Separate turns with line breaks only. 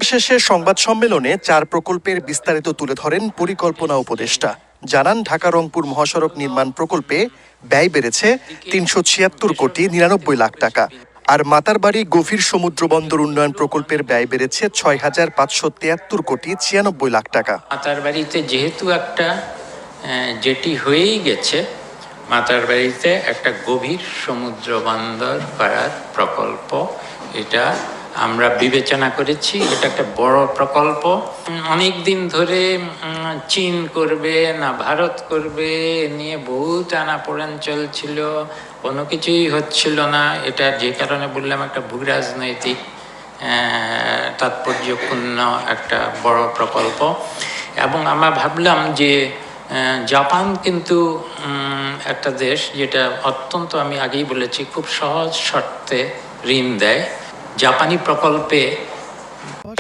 শেষে সংবাদ সম্মেলনে ৪ প্রকল্পের বিস্তারিত তুলে ধরেন পরিকল্পনা উপদেষ্টা। জানান, ঢাকা-রংপুর মহাসড়ক নির্মাণ প্রকল্পে ব্যয় বেড়েছে ৩৭৬ কোটি ৯৯ লাখ টাকা। আর মাতারবাড়ি গভীর সমুদ্র বন্দর উন্নয়ন প্রকল্পের ব্যয় বেড়েছে ৬,৫৭৩ কোটি ৯৬ লাখ টাকা।
মাতারবাড়িতে যেহেতু একটা যেটি হয়েই গেছে, মাতারবাড়িতে একটা গভীর সমুদ্র বন্দর করার প্রকল্প, এটা আমরা বিবেচনা করেছি। এটা একটা বড় প্রকল্প। অনেক দিন ধরে চীন করবে না ভারত করবে নিয়ে বহু টানাপোড়েন চলছিল, কোনো কিছুই হচ্ছিল না। এটা যে কারণে বললাম, একটা ভূ রাজনৈতিক তাৎপর্যপূর্ণ একটা বড় প্রকল্প। এবং আমরা ভাবলাম যে জাপান কিন্তু একটা দেশ যেটা অত্যন্ত, আমি আগেই বলেছি, খুব সহজ শর্তে ঋণ দেয়। জাপানি প্রকল্পে